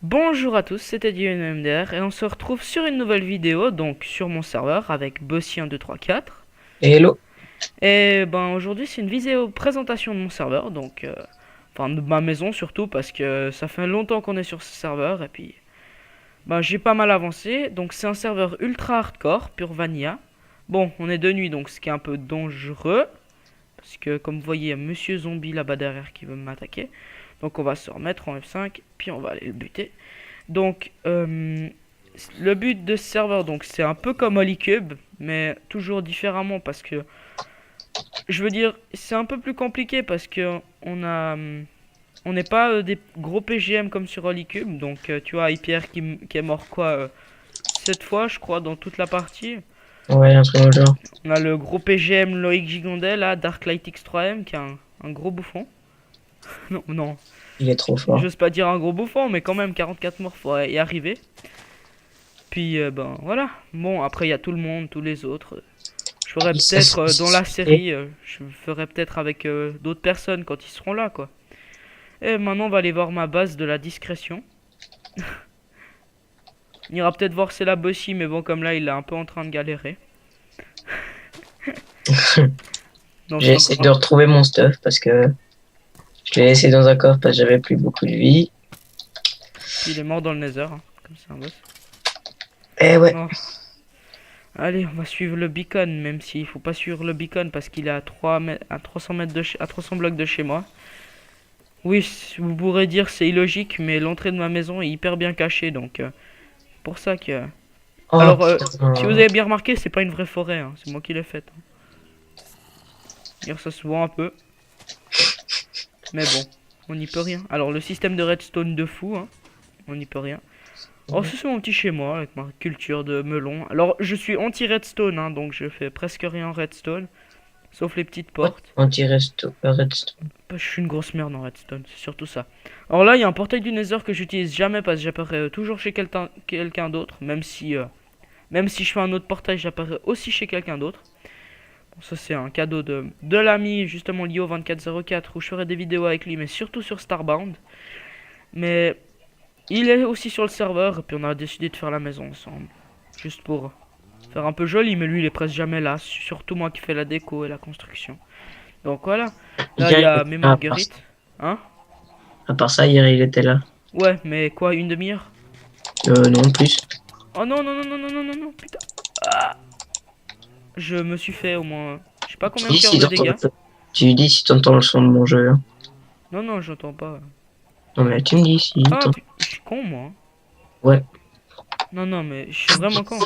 Bonjour à tous, c'était DNMDR et on se retrouve sur une nouvelle vidéo, donc sur mon serveur avec Bossy1234. Hello. Et ben aujourd'hui c'est une vidéo présentation de mon serveur, enfin de ma maison surtout parce que ça fait longtemps qu'on est sur ce serveur et puis ben j'ai pas mal avancé. Donc c'est un serveur ultra hardcore, pure vanilla. Bon, on est de nuit donc ce qui est un peu dangereux parce que comme vous voyez il y a Monsieur Zombie là-bas derrière qui veut m'attaquer. Donc on va se remettre en F5 puis on va aller le buter. Donc, le but de ce serveur, donc c'est un peu comme Holycube, mais toujours différemment parce que, je veux dire, c'est un peu plus compliqué parce que on n'est pas des gros PGM comme sur Holycube. Donc, tu vois, Hyper qui est mort quoi, 7 fois, je crois, dans toute la partie. Ouais, un truc dans le genre. On a le gros PGM Loïc Gigondet là, Darklight X3M, qui est un gros bouffon. Non, non, Il est trop fort. j'ose pas dire un gros bouffon, mais quand même 44 morts, faut y arriver. Puis ben voilà. Bon, après il y a tout le monde, tous les autres. Je ferai Il s'est peut-être dans la suicidé. série, je ferai peut-être avec d'autres personnes quand ils seront là, quoi. Et maintenant on va aller voir ma base de la discrétion. On ira peut-être voir c'est la Bossy, mais bon comme là il est un peu en train de galérer. Dans J'ai son essayé de grand. retrouver mon stuff parce que je l'ai laissé dans un coffre parce que j'avais plus beaucoup de vie. Puis il est mort dans le Nether, hein, comme c'est un boss. Eh ouais. Bon, allez, on va suivre le beacon, même s'il faut pas suivre le beacon parce qu'il est à 300 mètres à 300 blocs de chez moi. Oui, vous pourrez dire c'est illogique, mais l'entrée de ma maison est hyper bien cachée, donc pour ça que. Oh Alors, si vous putain. avez bien remarqué, c'est pas une vraie forêt, hein, c'est moi qui l'ai faite. D'ailleurs, ça se voit un peu, mais bon, on n'y peut rien. Alors, le système de redstone de fou, hein, on n'y peut rien. Oh, c'est mon petit chez moi avec ma culture de melon. Alors, je suis anti-redstone, hein, donc je fais presque rien en redstone, sauf les petites What? portes. Redstone. Je suis une grosse merde en redstone, c'est surtout ça. Alors là, il y a un portail du Nether que j'utilise jamais parce que j'apparais toujours chez quelqu'un d'autre, même si je fais un autre portail, j'apparais aussi chez quelqu'un d'autre. Bon, ça c'est un cadeau de l'ami justement Lio2404 où je ferai des vidéos avec lui, mais surtout sur Starbound. Mais il est aussi sur le serveur et puis on a décidé de faire la maison ensemble, juste pour faire un peu joli. Mais lui, il est presque jamais là, surtout moi qui fais la déco et la construction. Donc voilà. Là, il y Hier, il a était mes là. marguerites, hein. À part ça, hier, il était là. Ouais, mais quoi, une demi-heure? Non, plus. Oh non, non, non, non, non, non, non, non, putain. Ah, je me suis fait au moins, je sais pas Tu combien de dis cœurs si de t'entends dégâts. tu dis si t'entends le son de mon jeu, hein. Non, non, j'entends pas. Non mais tu me dis si Ah, t'entends. je suis con, moi, hein. Ouais. Non, non, mais je suis vraiment con.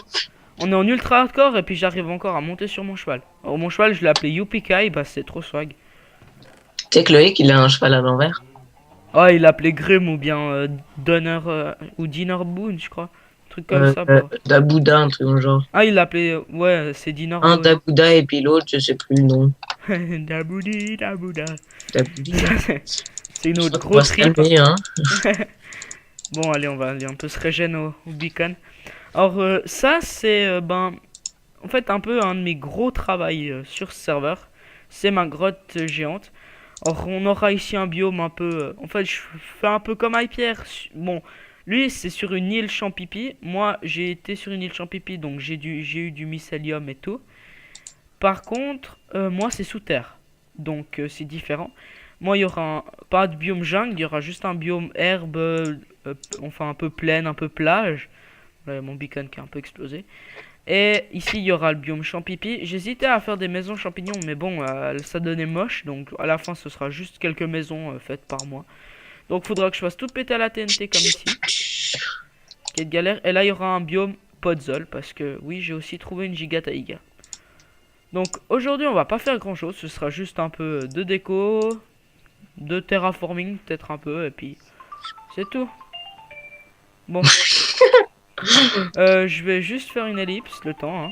On est en ultra hardcore et puis j'arrive encore à monter sur mon cheval. Alors, mon cheval, je l'ai appelé Yupikai, bah c'est trop swag. Tu sais que Loïc, il a un cheval à l'envers. Ah, il l'a appelé Grim ou bien Donner ou Dinner Boone, je crois. Un truc comme ça, pour. Dabouda, un truc dans le genre. Ah, il l'a appelé, ouais, c'est Dinner Un Boone. Dabouda et puis l'autre, je sais plus le nom. Daboudi, dabouda. Daboudi. Ça, c'est une Je autre crois qu'on gros va se trip. calmer, hein. Bon, allez, on va aller un peu se régénérer au beacon. Alors, ça, c'est, en fait, un peu un de mes gros travails sur ce serveur. C'est ma grotte géante. Or, on aura ici un biome un peu. En fait, je fais un peu comme Hyper. Bon, lui, c'est sur une île Champipi. Moi, j'ai été sur une île Champipi, donc j'ai eu du mycélium et tout. Par contre, moi, c'est sous terre. Donc, c'est différent. Moi, il y aura pas de biome jungle, il y aura juste un biome herbe, enfin un peu plaine, un peu plage. Là, mon beacon qui a un peu explosé. Et ici, il y aura le biome champipi. J'hésitais à faire des maisons champignons, mais bon, ça donnait moche. Donc, à la fin, ce sera juste quelques maisons faites par moi. Donc, faudra que je fasse tout péter à la TNT comme ici. Quelle galère. Et là, il y aura un biome Podzol, parce que oui, j'ai aussi trouvé une giga taïga. Donc, aujourd'hui, on va pas faire grand chose. Ce sera juste un peu de déco, de terraforming, peut-être un peu, et puis c'est tout. Bon, je vais juste faire une ellipse, le temps, hein.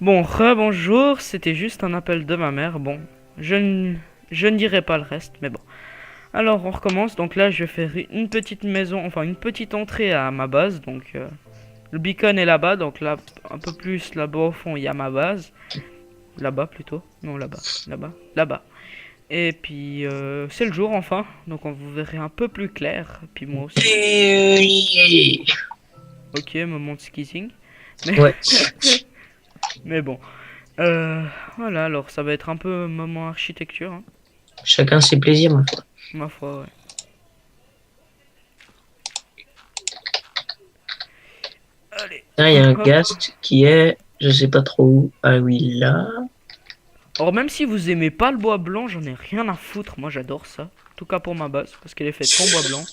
Bon, rebonjour, c'était juste un appel de ma mère. Bon, je ne dirai pas le reste, mais bon. Alors, on recommence. Donc là, je vais faire une petite maison, enfin une petite entrée à ma base. Donc, le beacon est là-bas. Donc là, un peu plus là-bas au fond, il y a ma base. Là-bas plutôt. Non, là-bas, là-bas, là-bas. Et puis, c'est le jour enfin. Donc, on vous verrez un peu plus clair. Puis moi aussi. Ok, moment de skising. Mais, Ouais, mais bon. Euh, voilà, alors ça va être un peu moment architecture, hein, chacun ses plaisirs, ma foi. ma foi, ouais. Allez, Là, il y a un hop. ghast qui est, je sais pas trop où. Ah oui, là. Alors même si vous aimez pas le bois blanc, j'en ai rien à foutre. Moi j'adore ça. En tout cas pour ma base, parce qu'elle est faite en bois blanc.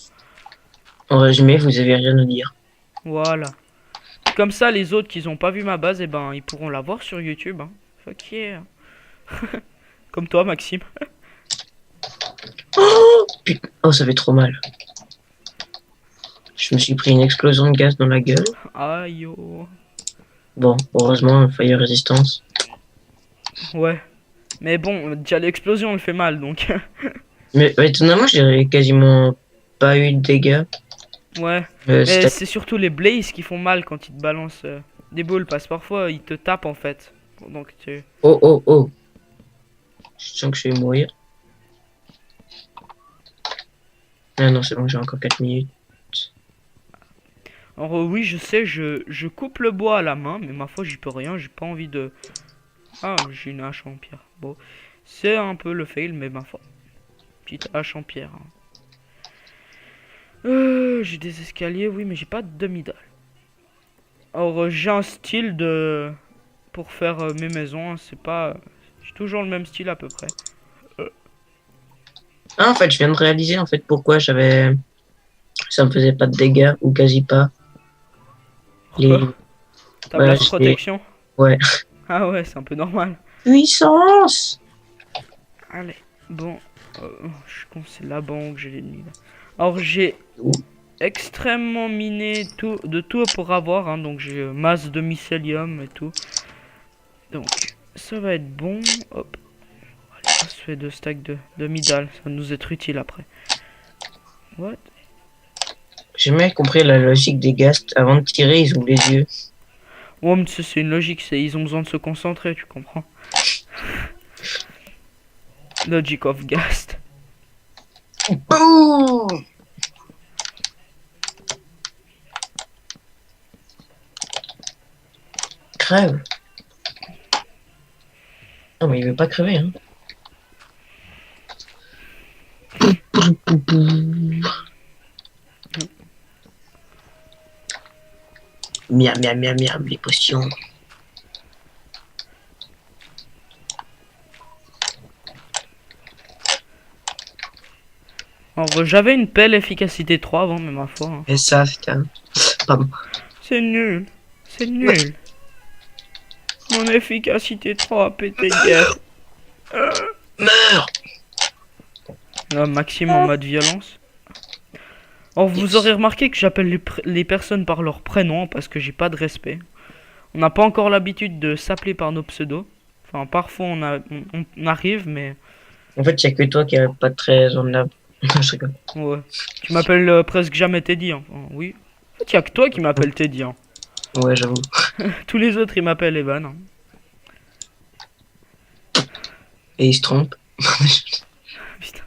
En résumé, vous avez rien à dire. Voilà. Comme ça, les autres qui ont pas vu ma base, eh ben ils pourront la voir sur YouTube. Hein. Fuck yeah. Comme toi, Maxime. Oh, putain. Oh, ça fait trop mal. Je me suis pris une explosion de gaz dans la gueule. Aïe oh. Bon, heureusement, fire resistance. Ouais. Mais bon, déjà l'explosion elle fait mal donc. Mais ouais, étonnamment, j'ai quasiment pas eu de dégâts. Ouais. Mais C'était... c'est surtout les blazes qui font mal quand ils te balancent des boules. Parce que parfois ils te tapent en fait. Donc tu. Oh, oh, oh. Je sens que je vais mourir. Ah non, c'est bon, j'ai encore 4 minutes. Alors oui, je sais, je coupe le bois à la main, mais ma foi, j'y peux rien, j'ai pas envie de... Ah, j'ai une hache en pierre. Bon, c'est un peu le fail, mais ma foi. Petite hache en pierre. Hein. J'ai des escaliers, oui, mais j'ai pas de demi-dalle. Alors, j'ai un style de... Pour faire mes maisons, hein, c'est pas... J'ai toujours le même style à peu près. Ah, en fait, je viens de réaliser, en fait, pourquoi j'avais... Ça me faisait pas de dégâts, ou quasi pas. Les... Pourquoi? Ta Voilà, blast protection? Ouais. Ah ouais, c'est un peu normal. Puissance! Allez, bon... je suis con, c'est là-bas que j'ai l'ennemi, là. Alors, j'ai extrêmement miné tout, de tout pour avoir, hein, donc j'ai masse de mycélium et tout. Donc, ça va être bon. Hop. Allez, on se fait 2 stacks de midal, ça va nous être utile après. What? J'ai jamais compris la logique des ghasts. Avant de tirer, ils ouvrent les yeux. Ouais, mais c'est une logique, ils ont besoin de se concentrer, tu comprends? Logic of Ghast. Boum! Crève. Non, mais il veut pas crever, hein. Miam, miam, miam, miam, les potions. Alors, j'avais une pelle efficacité 3 avant, mais ma foi. Hein. Et ça, putain. Pardon. C'est nul. C'est nul. Mon efficacité 3 a pété hier. Meurs! Là, Maxime en mode violence. Or, vous aurez remarqué que j'appelle les personnes par leur prénom parce que j'ai pas de respect. On n'a pas encore l'habitude de s'appeler par nos pseudos. Enfin, parfois on arrive, mais En fait, il n'y a que toi qui est pas très en âme. Je rigole. ouais. Tu m'appelles presque jamais Teddy. Hein. Enfin, oui. En fait, y a que toi qui m'appelle Teddy. Hein. Ouais, j'avoue. Tous les autres, ils m'appellent Evan. Hein. Et il se trompe. Putain.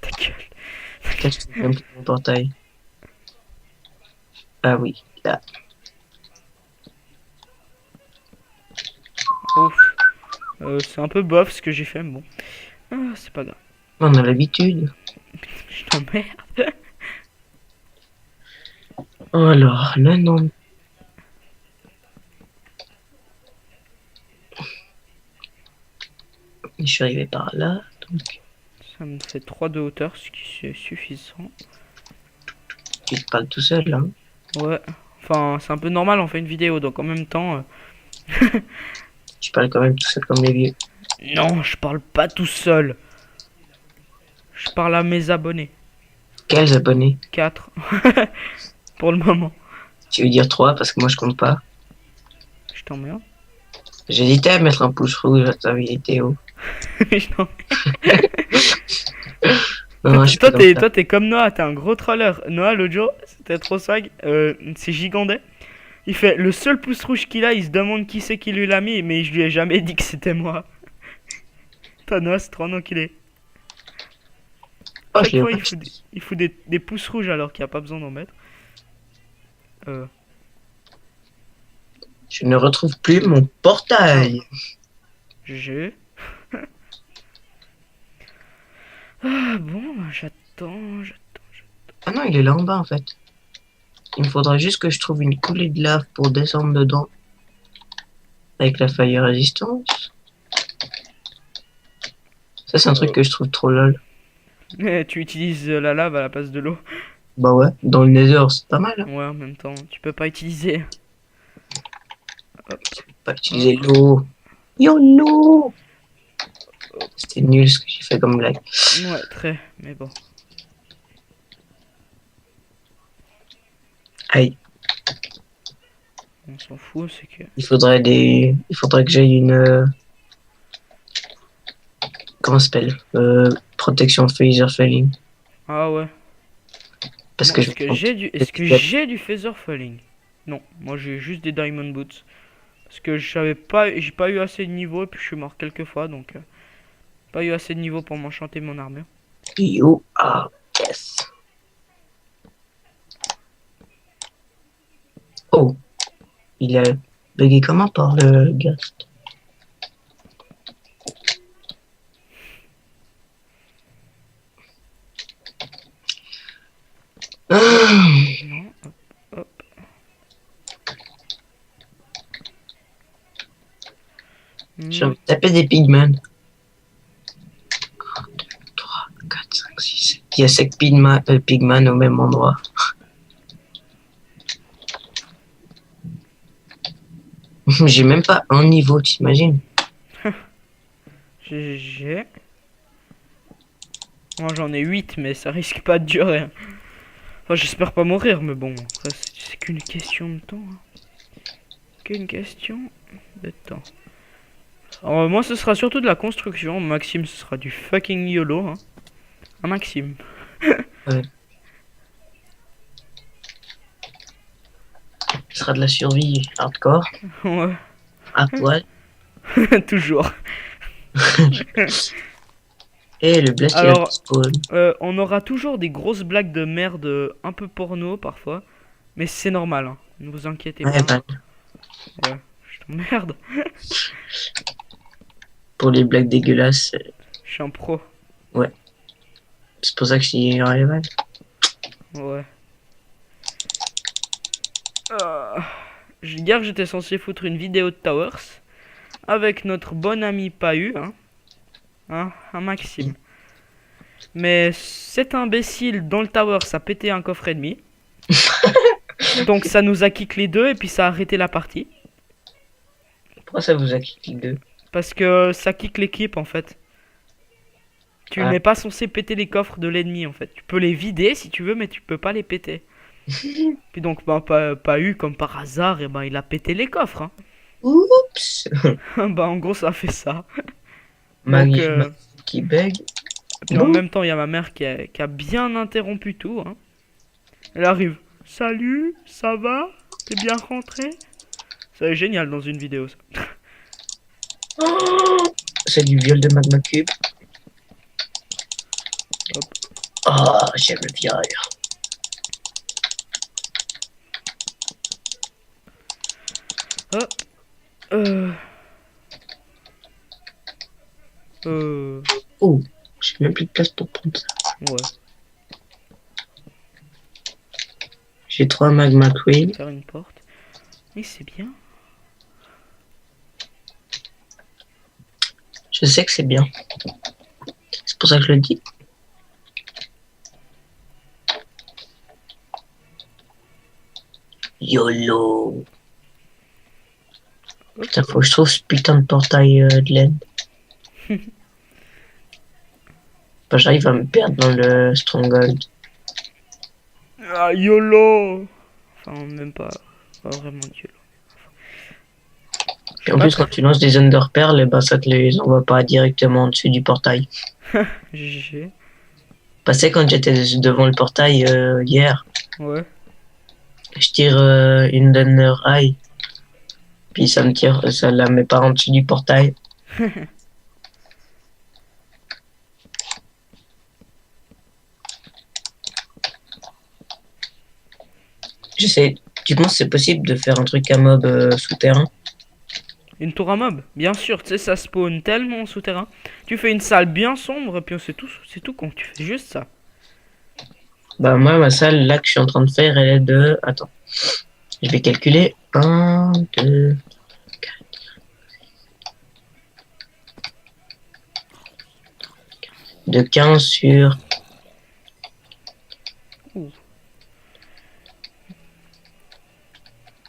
Ta gueule. Cache même plus mon portail. Ah oui, là. Ouf. C'est un peu bof ce que j'ai fait, mais bon. Ah, c'est pas grave. On a l'habitude. Je t'emmerde. Alors, là, non. Je suis arrivé par là. Donc, Ça me fait 3 de hauteur, ce qui est suffisant. tu te parles tout seul, hein. Ouais. Enfin, c'est un peu normal, on fait une vidéo, donc en même temps... Tu parles quand même tout seul comme les vieux. Non, je parle pas tout seul. Je parle à mes abonnés. Quels abonnés? 4. Pour le moment. Tu veux dire 3 parce que moi je compte pas. Je t'emmerde. J'hésitais à mettre un pouce rouge à ta vidéo. Je t'emmerde. Non, je suis pas comme ça. Toi, t'es comme Noah, t'es un gros troller. Noah, l'autre jour, c'était trop swag. C'est gigandais. Il fait le seul pouce rouge qu'il a, il se demande qui c'est qui lui l'a mis, mais je lui ai jamais dit que c'était moi. Thanos, trop un enculé. Oh, À je chaque l'ai fois, rejeté. il fout des pouces rouges alors qu'il n'y a pas besoin d'en mettre. Je ne retrouve plus mon portail. GG. Ah bon, j'attends. Ah non, il est là en bas en fait. Il me faudrait juste que je trouve une coulée de lave pour descendre dedans. Avec la fire résistance. Ça, c'est un truc que je trouve trop lol. Mais tu utilises la lave à la place de l'eau. Bah ouais, dans le Nether, c'est pas mal. Hein. Ouais, en même temps, tu peux pas utiliser. Hop, Pas utiliser l'eau. YOLO! C'était nul ce que j'ai fait comme blague. ouais, très, mais bon. Aïe, On s'en fout, c'est que. il faudrait que j'aille une, comment ça s'appelle? Protection phaser falling. Ah ouais. Parce Bon, que est-ce que j'ai du, est-ce que j'ai du Feather Falling? Non, moi j'ai juste des Diamond Boots. Parce que j'ai pas eu assez de niveau et puis je suis mort quelques fois donc pas eu assez de niveau pour m'enchanter mon armure. You are yes. Oh, il a bugué comment par le gast. Ah, Non, hop. j'ai envie de taper des pigmen. 3, 4, 5, 6, 7. Il y a 5 pigman au même endroit. J'ai même pas un niveau, t'imagines? GG. Moi j'en ai 8 mais ça risque pas de durer. Enfin j'espère pas mourir mais bon, après c'est qu'une question de temps. Hein. Qu'une question de temps. Alors moi ce sera surtout de la construction, Maxime ce sera du fucking YOLO. Hein. Un Maxime. Ouais. Ce sera de la survie hardcore, Ouais, à poil. toujours. Et le blast il a Alors, spawn. on aura toujours des grosses blagues de merde un peu porno parfois. Mais c'est normal, hein. Ne vous inquiétez Ouais, pas. bah, Ouais, je t'emmerde. pour les blagues dégueulasses, Je suis un pro. c'est pour ça que je suis arrivé. Ouais. Hier, j'étais censé foutre une vidéo de Towers avec notre bon ami Pahu, hein, un Maxime. Mais cet imbécile dans le Towers a pété un coffre ennemi. Donc ça nous a kick les deux et puis ça a arrêté la partie. Pourquoi ça vous a quitté deux? Parce que ça kick l'équipe en fait. Tu Ah. n'es pas censé péter les coffres de l'ennemi en fait. Tu peux les vider si tu veux mais tu peux pas les péter. Puis donc bah, Pahu comme par hasard et ben il a pété les coffres. Hein. Oups! Bah en gros ça a fait ça. Maggie Donc qui bug. puis en Bon. même temps il y a ma mère qui a bien interrompu tout. Hein. Elle arrive. Salut, ça va? T'es bien rentré? C'est génial dans une vidéo ça. Oh, c'est du viol de Magma Cube. Hop. Oh, j'aime le viol. Hop. Oh, j'ai même plus de place pour prendre ça. Ouais, J'ai 3 Magma Queen. faire une porte. Mais c'est bien. Je sais que c'est bien. C'est pour ça que je le dis. YOLO. Putain, faut que je trouve ce putain de portail de laine. Bah, j'arrive à me perdre dans le Stronghold. Ah, YOLO! Enfin, même pas. Pas vraiment YOLO. Et en plus, quand tu lances des Under Pearls, bah, ça te les envoie pas directement au-dessus du portail. GG. Passé quand j'étais devant le portail hier, Ouais. je tire une Thunder Eye. Puis ça me tire, ça la met pas en dessous du portail. J'essaie. Tu penses que c'est possible de faire un truc à mob souterrain? Une tour à mob, bien sûr, tu sais, ça spawn tellement en souterrain. Tu fais une salle bien sombre, et puis c'est tout con, tu fais juste ça. Bah moi, ma salle, là, que je suis en train de faire, elle est de... Attends. Je vais calculer. Un, 2... De 15 sur... Ouh.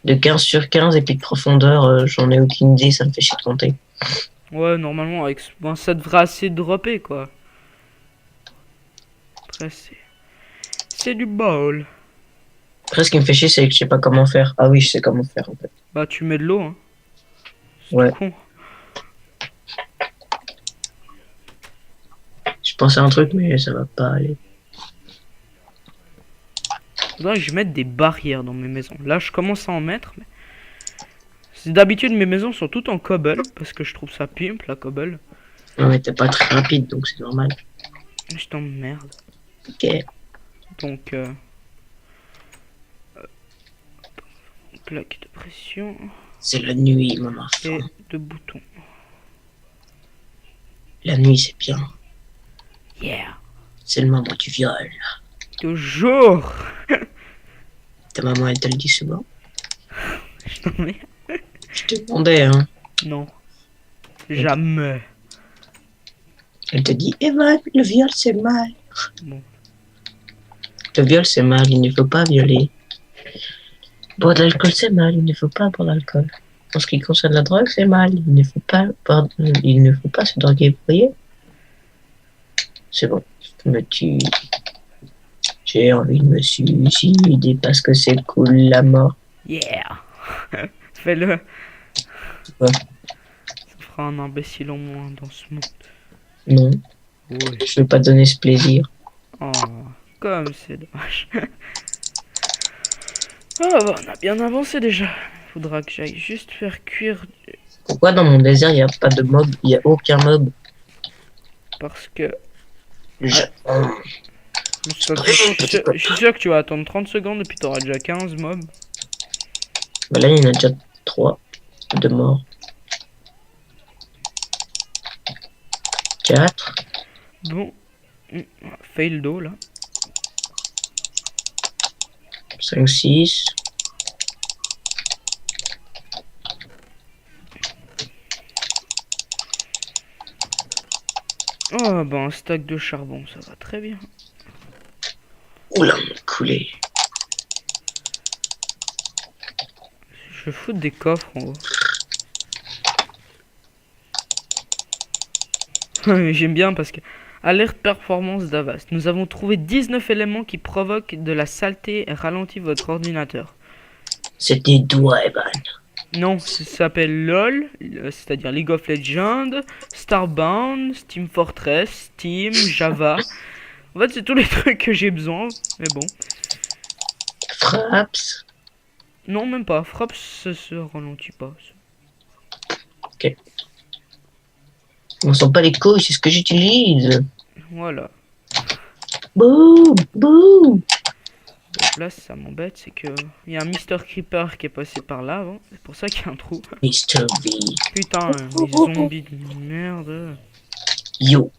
De 15 sur 15 et puis de profondeur, j'en ai aucune idée, ça me fait chier de compter. Ouais, normalement, avec... bon, ça devrait assez dropper, quoi. Après, c'est du bol. Après, ce qui me fait chier, c'est que je sais pas comment faire. Ah oui, je sais comment faire, en fait. Bah, tu mets de l'eau, hein. C'est Ouais. tout con. Je pensais à un truc, mais ça va pas aller. Faudrait que je mette des barrières dans mes maisons. Là, je commence à en mettre, mais... D'habitude, mes maisons sont toutes en cobble, parce que je trouve ça pimp, la cobble. Non, mais t'es pas très rapide, donc c'est normal. Je t'emmerde. Ok. Donc, plaque de pression C'est la nuit, mon enfant. et de boutons. La nuit, c'est bien. Yeah. C'est le moment du viol. Toujours. Ta maman, elle te le dit souvent. Je t'emmerde. Je te demandais, hein. Non. Jamais. Elle te dit, Evan, le viol, c'est mal. Bon. Le viol, c'est mal, il ne faut pas violer. Boire de l'alcool, c'est mal, il ne faut pas boire d'alcool. En ce qui concerne la drogue, c'est mal, il ne faut pas se droguer, vous voyez? C'est bon, je me tue. J'ai envie de me suicider parce que c'est cool, la mort. Yeah. Fais-le. Quoi? Ça fera un imbécile en moins dans ce monde. Non, Ouais. je veux pas donner ce plaisir. Oh, comme c'est dommage. Ah, bah, on a bien avancé déjà. Faudra que j'aille juste faire cuire Pourquoi dans mon désert, il n'y a pas de mob, il n'y a aucun mob? parce que Je- je suis sûr que tu vas attendre 30 secondes et puis t'auras déjà 15 mobs. Bah là, il y en a déjà 3 de morts. 4. Bon, fail d'eau là. 5, 6. Oh, bah un stack de charbon, ça va très bien. Oula, mon coulé. Je vais foutre des coffres en haut. J'aime bien parce que alerte performance d'Avast. Nous avons trouvé 19 éléments qui provoquent de la saleté et ralentissent votre ordinateur. C'est des doigts, Evan. Non, ça s'appelle LOL, c'est-à-dire League of Legends, Starbound, Steam Fortress, Steam, Java. En fait, c'est tous les trucs que j'ai besoin, mais bon. Fraps. Non, même pas. Frappe, ça se ralentit pas. On sent pas les couilles, c'est ce que j'utilise. Voilà. Boum, boum. Donc là, ça m'embête, c'est que il y a un Mr. Creeper qui est passé par là avant. C'est pour ça qu'il y a un trou. Mr. V. Putain, les zombies de merde. Yo.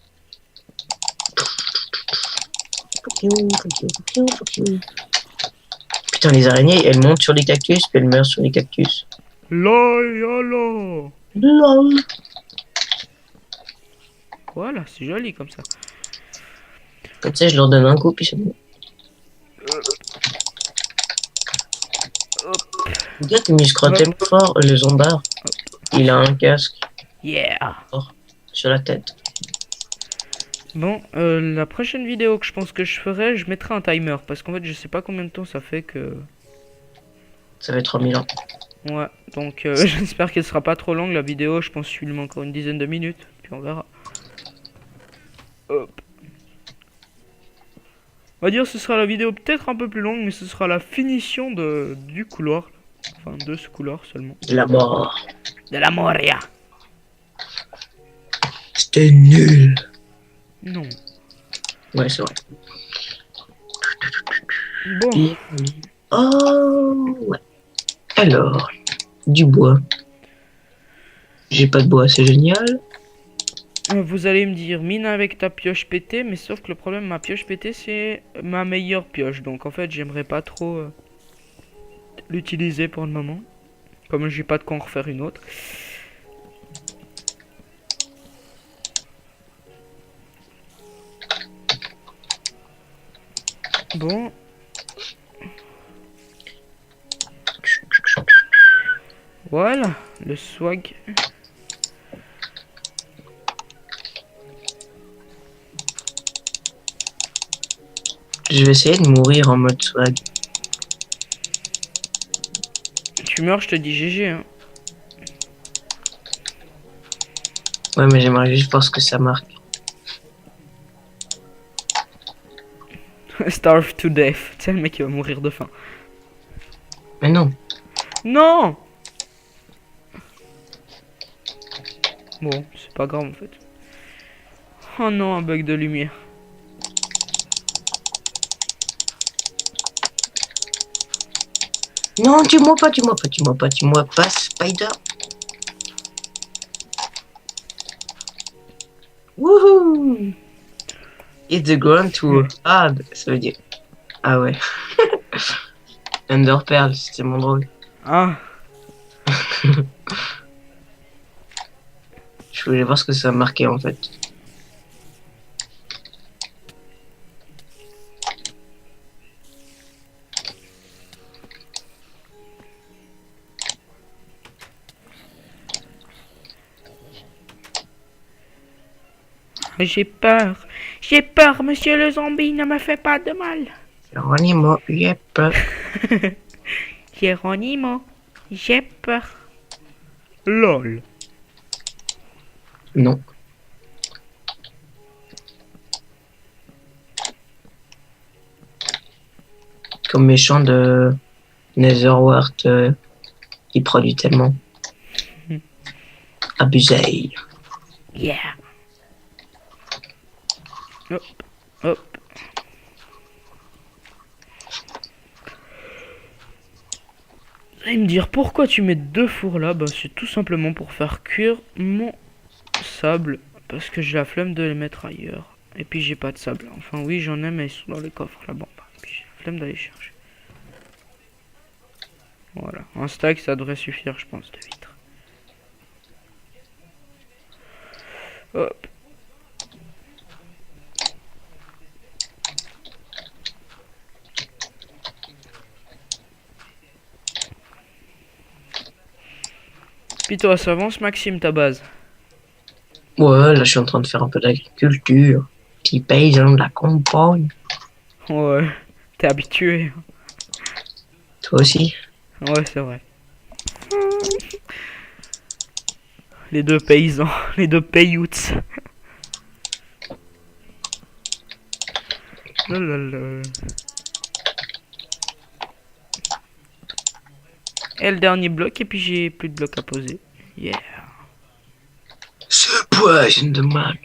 Fuck you, fuck you, fuck you, fuck you. Putain, les araignées, elles montent sur les cactus, puis elles meurent sur les cactus. Lol, yolo. Lol. Voilà, c'est joli comme ça. Comme ça, je leur donne un coup, puis c'est bon. Le gars qui muscle tellement fort, le zombard, il a un casque Yeah. sur la tête. Bon, la prochaine vidéo que je pense que je ferai, je mettrai un timer. Parce qu'en fait, je sais pas combien de temps ça fait que... Ça fait 3000 ans. Ouais, donc j'espère qu'elle sera pas trop longue la vidéo. Je pense qu'il lui manque encore une dizaine de minutes. Puis on verra. Hop. On va dire que ce sera la vidéo peut-être un peu plus longue, mais ce sera la finition du couloir. Enfin, de ce couloir seulement. De la mort. De la Moria. C'était nul. Non. Ouais, c'est vrai. Bon. Oh, ouais. Alors, du bois. J'ai pas de bois, c'est génial. Vous allez me dire, mine avec ta pioche pétée, mais sauf que le problème, ma pioche pétée, c'est ma meilleure pioche. Donc en fait, j'aimerais pas trop l'utiliser pour le moment. Comme j'ai pas de quoi en refaire une autre. Bon. Voilà, le swag. Je vais essayer de mourir en mode swag. Tu meurs, je te dis GG. Hein. Ouais, mais j'aimerais juste voir ce que ça marque. Starve to death. Tu sais, le mec qui va mourir de faim. Mais non. Non! Bon, c'est pas grave en fait. Oh non, un bug de lumière. Non, tue-moi pas, tue-moi pas, tue-moi pas, tue-moi pas, Spider. Wouhou! It's the ground too hard, ça veut dire. Ah ouais. Under Pearl, c'était mon drôle. Ah, Je voulais voir ce que ça marquait en fait. j'ai peur. J'ai peur, monsieur le zombie, ne me fait pas de mal. Geronimo, j'ai peur. Geronimo, j'ai peur. LOL. Non. Comme méchant de Netherworld, il produit tellement. Abusé. Yeah. Hop, hop. Vous allez me dire pourquoi tu mets deux fours là? Bah c'est tout simplement pour faire cuire mon sable. Parce que j'ai la flemme de les mettre ailleurs. Et puis j'ai pas de sable. Enfin oui j'en ai mais ils sont dans les coffres là-bas. Et puis j'ai la flemme d'aller chercher. Voilà. Un stack ça devrait suffire je pense de vitres. Hop. Puis toi ça avance Maxime ta base? Ouais, là je suis en train de faire un peu d'agriculture. Petit paysan de la campagne. Ouais. T'es habitué. Toi aussi. Ouais c'est vrai. Les deux paysans. Les deux payouts. Lalalala. Et le dernier bloc, et puis j'ai plus de blocs à poser. Yeah. Ce poison de mal.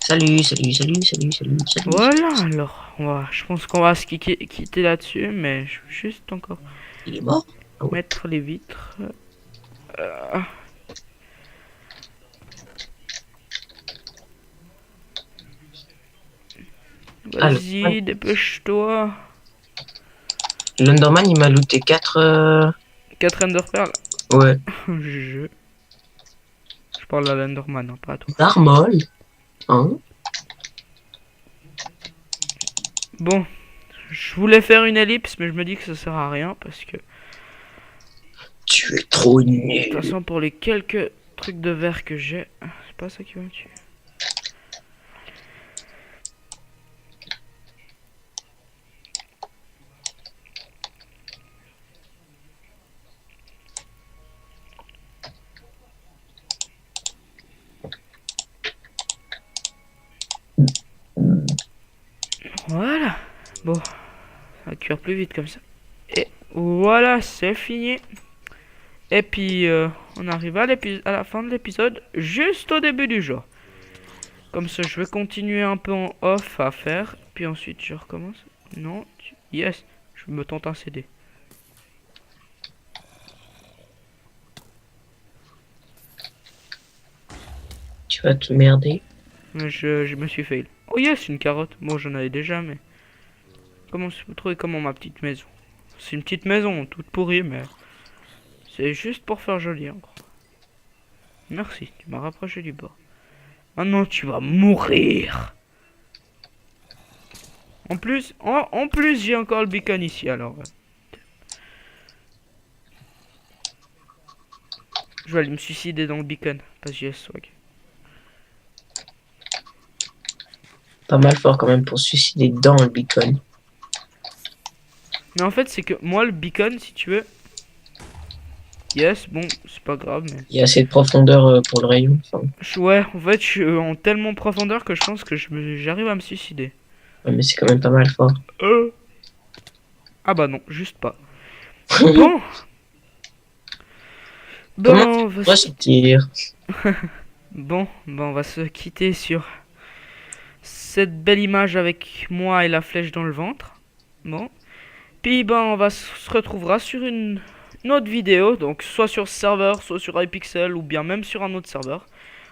Salut, salut, salut, salut, salut, salut. Voilà, alors, je pense qu'on va se quitter là-dessus, mais je veux juste encore Il est mort? Ah ouais. mettre les vitres. Euh, Vas-y, dépêche-toi. L'Underman, il m'a looté 4... 4 Enderpearls. Ouais. Je parle à l'Enderman, hein, pas à toi. Darmol. Hein? Bon, je voulais faire une ellipse, mais je me dis que ça sert à rien, parce que... Tu es trop De nul. toute façon, pour les quelques trucs de verre que j'ai, c'est pas ça qui va me tuer. Voilà. Bon, ça va cuire plus vite comme ça. Et voilà, c'est fini. Et puis, on arrive à la fin de l'épisode, juste au début du jour. Comme ça, je vais continuer un peu en off à faire. Puis ensuite, je recommence. Non, yes, je me tente un CD. Tu vas te merder. Je me suis fail. Oh yes, une carotte. Bon, j'en avais déjà, mais... Comment vous trouvez comment ma petite maison? C'est une petite maison, toute pourrie, mais... C'est juste pour faire joli, encore. Merci, tu m'as rapproché du bord. Maintenant, tu vas mourir. En plus, j'ai encore le beacon ici, alors... Je vais aller me suicider dans le beacon, parce que j'ai swag. Pas mal fort quand même pour se suicider dans le beacon. Mais en fait, c'est que moi, le beacon, si tu veux... Yes, bon, c'est pas grave, mais... Il y a assez de profondeur pour le rayon. Enfin, Ouais, en fait, je suis en tellement profondeur que je pense que j'arrive à me suicider. ouais, mais c'est quand même pas mal fort. Ah bah non, juste pas. Bon. Comment Bon, tu pourrais sortir? bon, on va se quitter sur cette belle image avec moi et la flèche dans le ventre. Bon. Puis ben, on va se retrouvera sur une autre vidéo, donc soit sur ce serveur, soit sur iPixel ou bien même sur un autre serveur.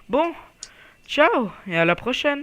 Bon, ciao et à la prochaine.